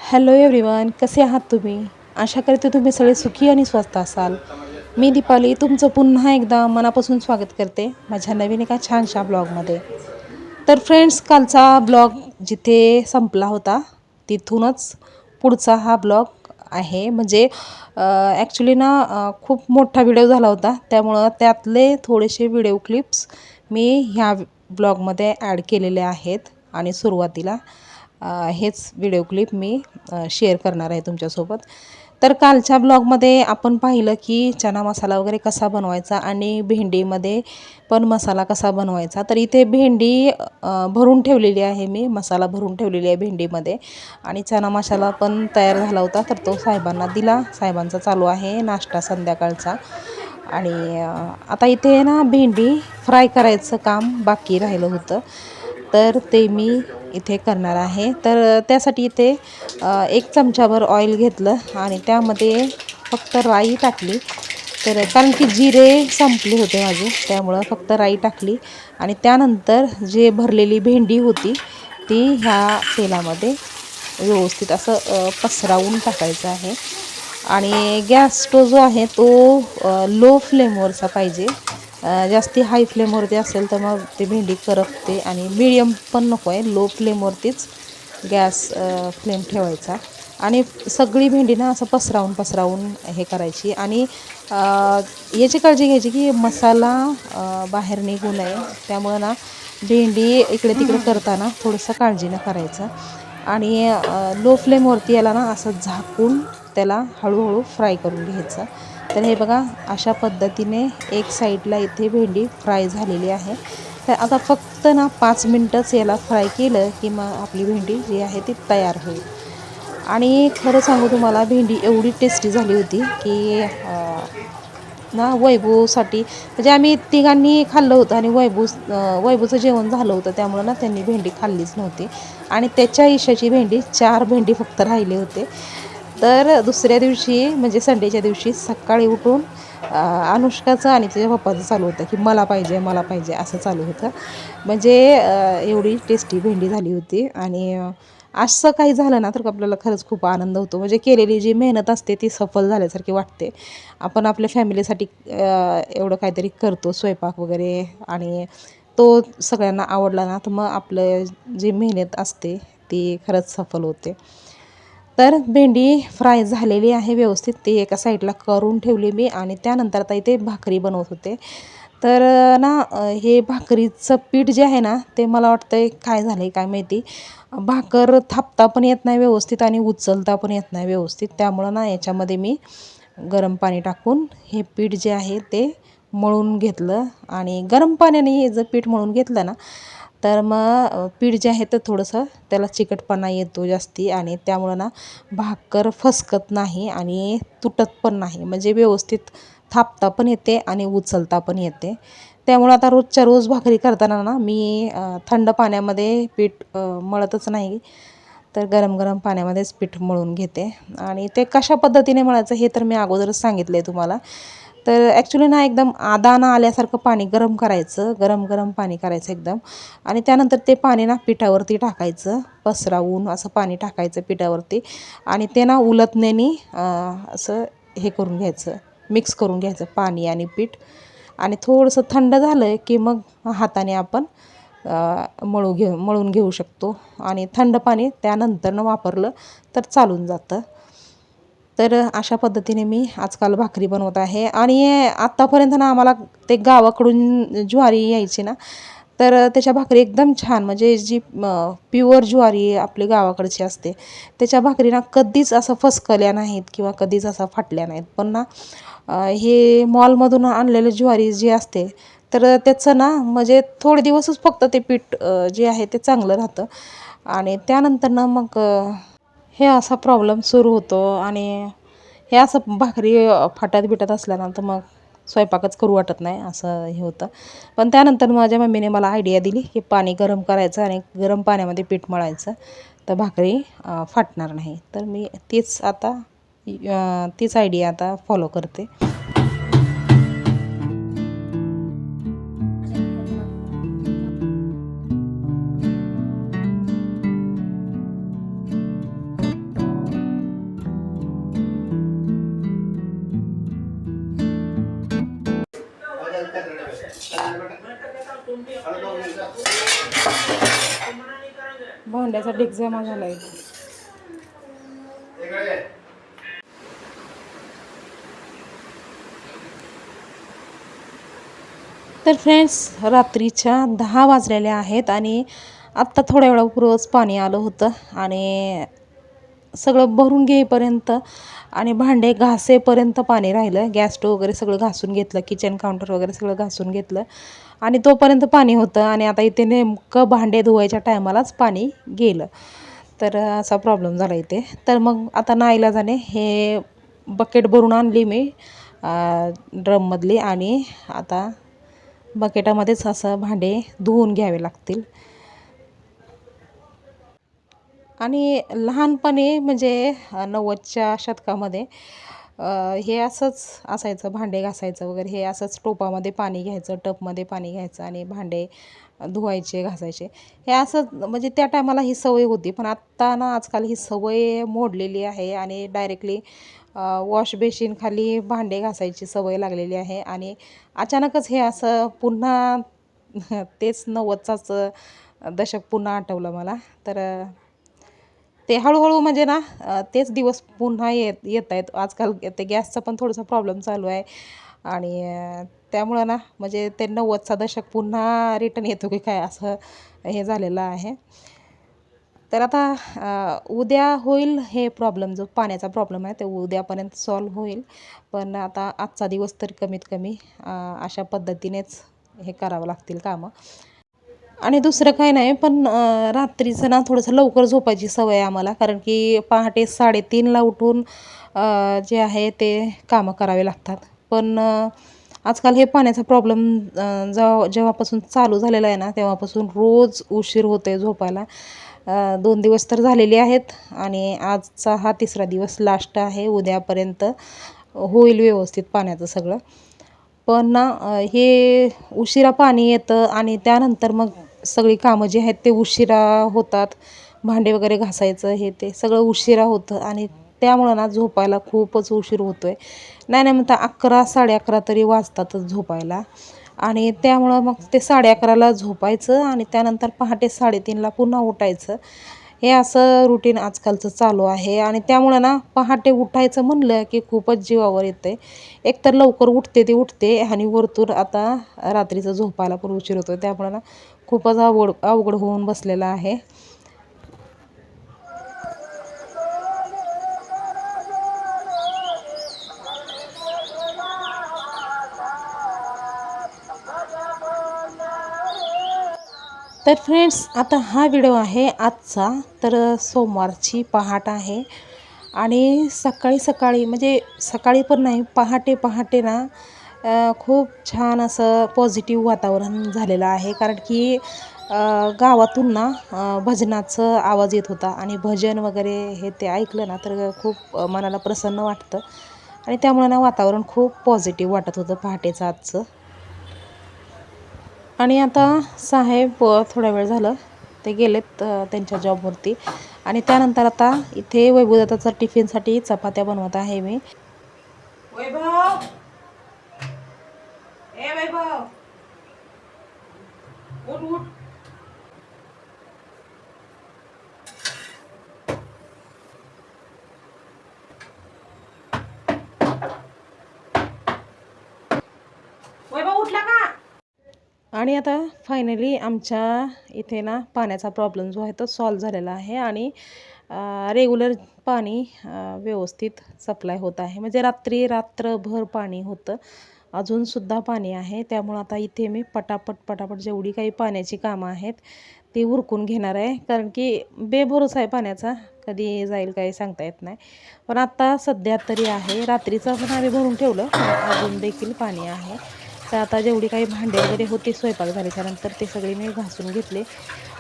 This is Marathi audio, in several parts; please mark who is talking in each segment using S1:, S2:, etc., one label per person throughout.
S1: हॅलो एव्हरीवन, कसे आहात तुम्ही? आशा करते तुम्ही सगळे सुखी आणि स्वस्त असाल. मी दीपाली तुमचं पुन्हा एकदा मनापासून स्वागत करते माझ्या नवीन एका छानशा ब्लॉगमध्ये. तर फ्रेंड्स, कालचा ब्लॉग जिथे संपला होता तिथूनच पुढचा हा ब्लॉग आहे. म्हणजे ॲक्च्युली ना खूप मोठा व्हिडिओ झाला होता, त्यामुळं त्यातले थोडेसे व्हिडिओ क्लिप्स मी ह्या ब्लॉगमध्ये ॲड केलेले आहेत. आणि सुरुवातीला हेच व्हिडिओ क्लिप मी शेअर करणार आहे तुमच्यासोबत. तर कालच्या ब्लॉगमध्ये आपण पाहिलं की चना मसाला वगैरे कसा बनवायचा आणि भेंडीमध्ये पण मसाला कसा बनवायचा. तर इथे भेंडी भरून ठेवलेली आहे, मी मसाला भरून ठेवलेली आहे भेंडीमध्ये. आणि चना मसाला पण तयार झाला होता, तर तो साहेबांना दिला. साहेबांचा चालू आहे नाश्ता संध्याकाळचा. आणि आता इथे ना भेंडी फ्राय करायचं काम बाकी राहिलं होतं, तर ते मी इथे करणार आहे. तर त्यासाठी इथे 1 चमचाभर ऑइल घेतलं आणि त्यामध्ये फक्त राई टाकली. तर कारण की जिरे संपले होते माझे, त्यामुळं फक्त राई टाकली. आणि त्यानंतर जे भरलेली भेंडी होती ती ह्या तेलामध्ये व्यवस्थित असं पसरवून टाकायचं आहे. आणि गॅस स्टोव जो आहे तो लो फ्लेमवरचा पाहिजे. जास्ती हाय फ्लेमवरती असेल तर मग ते भेंडी करपते. आणि मीडियम पण नको आहे, लो फ्लेमवरतीच गॅस फ्लेम ठेवायचा. आणि सगळी भेंडी ना असं पसरावून हे करायची. आणि याची काळजी घ्यायची की मसाला बाहेर निघू नये, त्यामुळं ना भेंडी इकडे तिकडे करताना थोडंसं काळजीनं करायचं. आणि लो फ्लेमवरती याला ना असं झाकून त्याला हळूहळू फ्राय करून घ्यायचं. तर हे बघा, अशा पद्धतीने एक साईडला इथे भेंडी फ्राय झालेली आहे. तर आता फक्त ना 5 मिनटंच याला फ्राय केलं की मग आपली भेंडी जी आहे ती तयार होईल. आणि खरं सांगू तुम्हाला, भेंडी एवढी टेस्टी झाली होती की ना वैभवसाठी, म्हणजे आम्ही तिघांनी खाल्लं होतं आणि वैभवचं जेवण झालं होतं, त्यामुळं ना त्यांनी भेंडी खाल्लीच नव्हती. आणि त्याच्या इशाची भेंडी 4 भेंडी फक्त राहिले होते. तर दुसऱ्या दिवशी म्हणजे संडेच्या दिवशी सकाळी उठून अनुष्काचं आणि तिच्या पप्पाचं चालू होतं की मला पाहिजे असं चालू होतं. म्हणजे एवढी टेस्टी भेंडी झाली होती. आणि असं काही झालं ना तर आपल्याला खरंच खूप आनंद होतो. म्हणजे केलेली जी मेहनत असते ती सफल झाल्यासारखी वाटते. आपण आपल्या फॅमिलीसाठी एवढं काहीतरी करतो स्वयंपाक वगैरे, आणि तो सगळ्यांना आवडला ना तर मग आपलं जी मेहनत असते ती खरंच सफल होते. तर भेंडी फ्राय झालेली आहे व्यवस्थित, ती एका साईडला करून ठेवली मी. आणि त्यानंतर आता इथे भाकरी बनवत होते. तर ना हे भाकरीचं पीठ जे आहे ना ते मला वाटतंय काय झालं आहे काय माहिती, भाकर थापता पण येत नाही व्यवस्थित आणि उचलता पण येत नाही व्यवस्थित. त्यामुळं ना याच्यामध्ये मी गरम पाणी टाकून हे पीठ जे आहे ते मळून घेतलं. आणि गरम पाण्याने हे जर पीठ मळून घेतलं ना तर मग पीठ जे आहे तर थोडंसं त्याला चिकटपणा येतो जास्ती. आणि त्यामुळं ना भाकर फसकत नाही आणि तुटत पण नाही, म्हणजे व्यवस्थित थापता पण येते आणि उचलता पण येते. त्यामुळं आता रोजच्या रोज भाकरी करताना ना मी थंड पाण्यामध्ये पीठ मळतच नाही, तर गरम गरम पाण्यामध्येच पीठ मळून घेते. आणि ते कशा पद्धतीने मळायचं हे तर मी अगोदरच सांगितलं आहे तुम्हाला. तर ॲक्च्युली ना एकदम आदाना आल्यासारखं पाणी गरम करायचं, गरम पाणी करायचं एकदम. आणि त्यानंतर ते पाणी ना पिठावरती टाकायचं, पसरवून असं पाणी टाकायचं पिठावरती. आणि ते ना उलटण्याने असं हे करून घ्यायचं, मिक्स करून घ्यायचं पाणी आणि पीठ. आणि थोडंसं थंड झालं की मग हाताने आपण मळून घेऊ शकतो. आणि थंड पाणी त्यानंतरनं वापरलं तर चालून जातं. तर अशा पद्धतीने मी आजकाल भाकरी बनवत आहे. आणि आत्तापर्यंत ना आम्हाला ते गावाकडून ज्वारी यायची ना, तर त्याच्या भाकरी एकदम छान, म्हणजे जी प्युअर ज्वारी आपली गावाकडची असते त्याच्या भाकरी ना कधीच असं फसकल्या नाहीत किंवा कधीच असं फाटल्या नाहीत. पण ना हे मॉलमधून आणलेलं ज्वारी जी असते तर त्याचं ना म्हणजे थोडे दिवसच फक्त ते पीठ जे आहे ते चांगलं राहतं आणि त्यानंतर ना मग हे असा प्रॉब्लेम सुरू होतो आणि हे असं भाकरी फाटत बिटत असल्यानंतर मग स्वयंपाकच करू वाटत नाही असं हे होतं. पण त्यानंतर माझ्या मम्मीने मला आयडिया दिली की पाणी गरम करायचं आणि गरम पाण्यामध्ये पीठ मळायचं तर भाकरी फाटणार नाही. तर मी तीच आता तीच आयडिया आता फॉलो करते. भांड्याचा ढीग जमा झाला आहे. तर फ्रेंड्स रात्रीच्या 10 वाजलेल्या आहेत आणि आत्ता थोड्या वेळापूर्वीच पाणी आलं होतं आणि सगळं भरून घेईपर्यंत आणि भांडे घासेपर्यंत पाणी राहिलं. गॅस स्टोव वगैरे सगळं घासून घेतलं, किचन काउंटर वगैरे सगळं घासून घेतलं आणि तोपर्यंत पाणी होतं आणि आता इथे नेमकं भांडे धुवायच्या टायमालाच पाणी गेलं. तर असा प्रॉब्लेम झाला इथे. तर मग आता नाईलाजाने हे बकेट भरून आणली मी ड्रममधली आणि आता बकेटामध्येच असं भांडे धुवून घ्यावे लागतील. आणि लहानपणी म्हणजे 90च्या शतकामध्ये हे असंच असायचं. भांडे घासायचं वगैरे हे असंच टोपामध्ये पाणी घ्यायचं, टबमध्ये पाणी घ्यायचं आणि भांडे धुवायचे, घासायचे. हे असं म्हणजे त्या टायमाला ही सवय होती. पण आत्ता ना आजकाल ही सवय मोडलेली आहे आणि डायरेक्टली वॉश बेसिनखाली भांडे घासायची सवय लागलेली आहे आणि अचानकच हे असं पुन्हा तेच 90चाच दशक पुन्हा आठवलं मला. तर ते हळूहळू म्हणजे ना तेच दिवस पुन्हा येत आहेत. आजकाल ते गॅसचा पण थोडासा प्रॉब्लेम चालू आहे आणि त्यामुळं ना म्हणजे ते 90चा दशक पुन्हा रिटर्न येतो की काय असं हे झालेलं आहे. तर आता उद्या होईल हे प्रॉब्लेम जो पाण्याचा प्रॉब्लेम आहे ते उद्यापर्यंत सॉल्व्ह होईल. पण आता आजचा दिवस तर कमीत कमी अशा पद्धतीनेच हे करावं लागतील कामं. आणि दुसरं काही नाही पण रात्रीचं ना थोडंसं लवकर झोपायची सवय आहे आम्हाला कारण की पहाटे 3:30ला उठून जे आहे ते कामं करावे लागतात. पण आजकाल हे पाण्याचा प्रॉब्लेम जेव्हापासून चालू झालेला आहे ना तेव्हापासून रोज उशीर होते झोपायला. 2 दिवस तर झालेले आहेत आणि आजचा हा 3रा दिवस लास्ट आहे. उद्यापर्यंत होईल व्यवस्थित पाण्याचं सगळं. पण ना हे उशिरा पाणी येतं आणि त्यानंतर मग सगळी कामं जी आहेत ते उशिरा होतात. भांडे वगैरे घासायचं हे ते सगळं उशिरा होतं आणि त्यामुळं ना झोपायला खूपच उशीर होतो आहे. नाही नाही म्हणता 11, 11:30 तरी वाजतातच झोपायला आणि त्यामुळं मग ते 11:30ला झोपायचं आणि त्यानंतर पहाटे 3:30ला पुन्हा उठायचं. हे असं रुटीन आजकालचं चालू आहे आणि त्यामुळं ना पहाटे उठायचं म्हणलं की खूपच जीवावर येतं आहे. एकतर लवकर उठते ती उठते आणि वरतून आता रात्रीचं झोपायला पण उशीर होतो. त्यामुळे ना खूपच अवघड होऊन बसलेलं आहे. तर फ्रेंड्स आता हा व्हिडिओ आहे आजचा. तर सोमवारची पहाट आहे आणि सकाळी सकाळी म्हणजे सकाळी पण नाही पहाटे पहाटे ना खूप छान असं पॉझिटिव्ह वातावरण झालेलं आहे कारण की गावातून ना भजनाचं आवाज येत होता आणि भजन वगैरे हे ते ऐकलं ना तर खूप मनाला प्रसन्न वाटतं आणि त्यामुळे ना वातावरण खूप पॉझिटिव्ह वाटत होतं पहाटेचं आजचं. आणि आता साहेब थोडा वेळ झालं ते गेलेत त्यांच्या जॉबवरती आणि त्यानंतर आता इथे वैभवदत्ताचा टिफिनसाठी चपात्या बनवत आहे मी. वैभव, ए वैभव, उठ उठ. वैभव उठला का? आणि आता फायनली आमच्या इथे ना पाण्याचा प्रॉब्लेम जो आहे तो सॉल्व्ह झालेला आहे आणि रेग्युलर पाणी व्यवस्थित सप्लाय होत आहे. म्हणजे रात्रभर पाणी होतं अजूनसुद्धा पाणी आहे. त्यामुळं आता इथे मी पटापट जेवढी काही पाण्याची कामं आहेत ती उरकून घेणार आहे. कारण की बेभरोसा आहे पाण्याचा, कधी जाईल काही सांगता येत नाही. पण आता सध्या तरी आहे. रात्रीचं पण आम्ही भरून ठेवलं, पण अजून देखील पाणी आहे. तर आता जेवढी काही भांडी वगैरे होती स्वयंपाक झाल्याच्यानंतर ते सगळे मी घासून घेतले.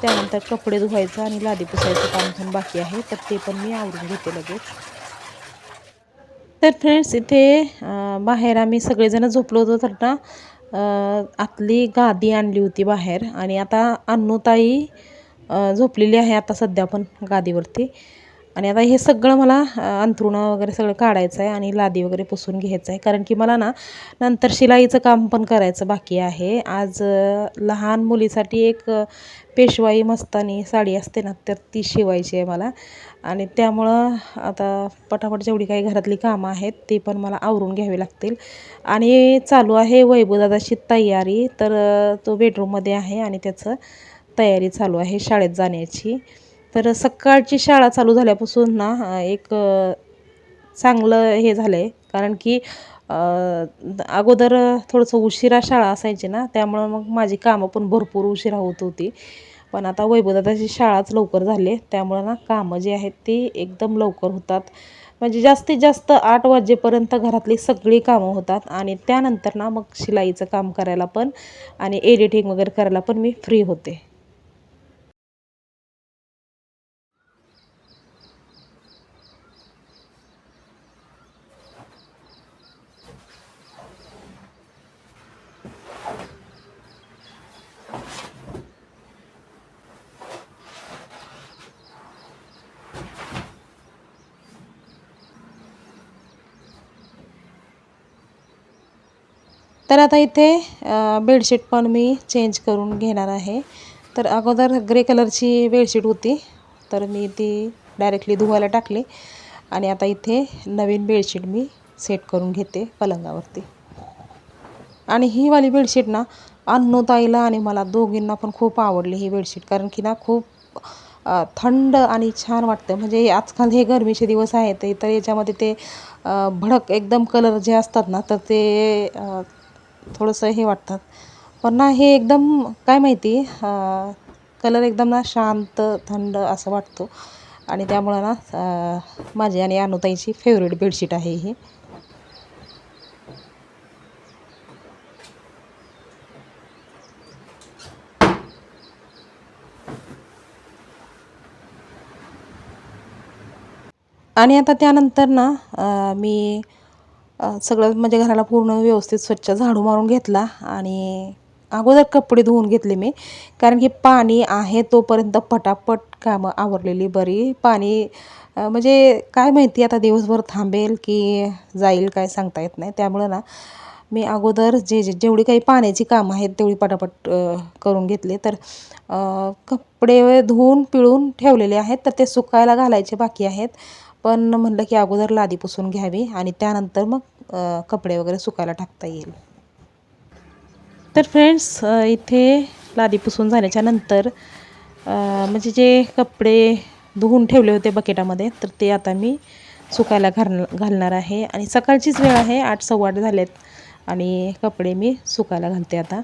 S1: त्यानंतर कपडे धुवायचं आणि लादी पुसायचं काम पण बाकी आहे, तर ते पण मी आवरून घेते लगेच. तर फ्रेंड्स इथे बाहेर आम्ही सगळेजण झोपलो होतो, तर ना आतली गादी आणली होती बाहेर आणि आता अन्नूताई झोपलेली आहे आता सध्या पण गादीवरती. आणि आता हे सगळं मला अंथरुणं वगैरे सगळं काढायचं आहे आणि लादी वगैरे पुसून घ्यायचं आहे. कारण की मला ना नंतर शिलाईचं काम पण करायचं बाकी आहे. आज लहान मुलीसाठी एक पेशवाई मस्तानी साडी असते ना, तर ती शिवायची आहे मला. आणि त्यामुळं आता पटापट जेवढी काही घरातली कामं आहेत ती पण मला आवरून घ्यावी लागतील. आणि चालू आहे वैभवदादाची तयारी. तर तो बेडरूममध्ये आहे आणि त्याचं तयारी चालू आहे शाळेत जाण्याची. तर सकाळची शाळा चालू झाल्यापासून ना एक चांगलं हे झालं आहे. कारण की अगोदर थोडंसं उशिरा शाळा असायची ना, त्यामुळं मग माझी कामं पण भरपूर उशिरा होत होती. पण आता वैभवदादाची शाळाच लवकर झाली आहे, त्यामुळं ना कामं जी आहेत ती एकदम लवकर होतात. म्हणजे जास्तीत जास्त 8 वाजेपर्यंत घरातली सगळी कामं होतात आणि त्यानंतर ना मग शिलाईचं काम करायला पण आणि एडिटिंग वगैरे करायला पण मी फ्री होते. तर आता इथे बेडशीट पण मी चेंज करून घेणार आहे. तर अगोदर ग्रे कलरची बेडशीट होती, तर मी ती डायरेक्टली धुवायला टाकली आणि आता इथे नवीन बेडशीट मी सेट करून घेते पलंगावरती. आणि ही वाली बेडशीट ना अन्नूताईला आणि मला दोघींना पण खूप आवडली ही बेडशीट. कारण की ना खूप थंड आणि छान वाटतं. म्हणजे आजकाल हे गरमीचे दिवस आहेत तर याच्यामध्ये ते भडक एकदम कलर जे असतात ना, तर ते थोडंसं हे वाटतात. पण ना हे एकदम काय माहिती कलर एकदम ना शांत, थंड असं वाटतो आणि त्यामुळं ना माझी आणि अनुताईची फेवरेट बेडशीट आहे ही. आणि आता त्यानंतर ना मी सगळं म्हणजे घराला पूर्ण व्यवस्थित स्वच्छ झाडू मारून घेतला आणि अगोदर कपडे धुवून घेतले मी. कारण की पाणी आहे तोपर्यंत पटापट कामं आवरलेली बरी. पाणी म्हणजे काय माहिती आता दिवसभर थांबेल की जाईल काय सांगता येत नाही. त्यामुळं ना मी अगोदर जेवढी काही पाण्याची कामं आहेत तेवढी पटापट करून घेतले. तर कपडे धुवून पिळून ठेवलेले आहेत, तर ते सुकायला घालायचे बाकी आहेत. पण म्हणलं की अगोदर लादी पुसून घ्यावी आणि त्यानंतर मग कपडे वगैरे सुकायला टाकता येईल. तर फ्रेंड्स इथे लादी पुसून झाल्याच्या नंतर म्हणजे जे कपडे धुवून ठेवले होते बकेटामध्ये, तर ते आता मी सुकायला घालणार आहे. आणि सकाळचीच वेळ आहे, 8 सव्वा 8 झालेत आणि कपडे मी सुकायला घालते आता.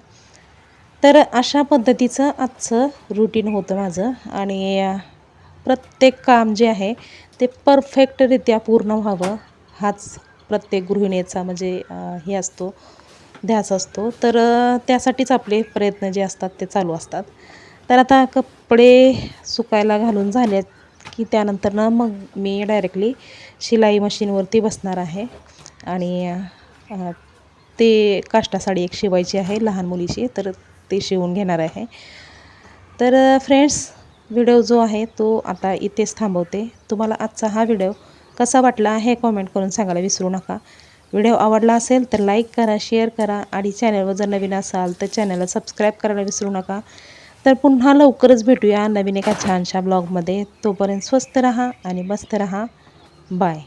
S1: तर अशा पद्धतीचं आजचं रुटीन होतं माझं. आणि प्रत्येक काम जे आहे ते परफेक्टरित्या पूर्ण व्हावं हाच प्रत्येक गृहिणीचा म्हणजे हे असतो, ध्यास असतो. तर त्यासाठीच आपले प्रयत्न जे असतात ते चालू असतात. तर आता कपडे सुकायला घालून झाले की त्यानंतर ना मग मी डायरेक्टली शिलाई मशीनवरती बसणार आहे. आणि ते काष्टा साडी एक शिवायची आहे लहान मुलीची, तर ते शिवून घेणार आहे. तर फ्रेंड्स व्हिडिओ जो आहे तो आता इथेच थांबवते. तुम्हाला आजचा हा व्हिडिओ कसा वाटला हे कॉमेंट करून सांगायला विसरू नका. व्हिडिओ आवडला असेल तर लाईक करा, शेअर करा आणि चॅनलवर जर नवीन असाल तर चॅनलला सबस्क्राईब करायला विसरू नका. तर पुन्हा लवकरच भेटूया नवीन एका छानशा ब्लॉगमध्ये. तोपर्यंत स्वस्त रहा आणि मस्त रहा. बाय.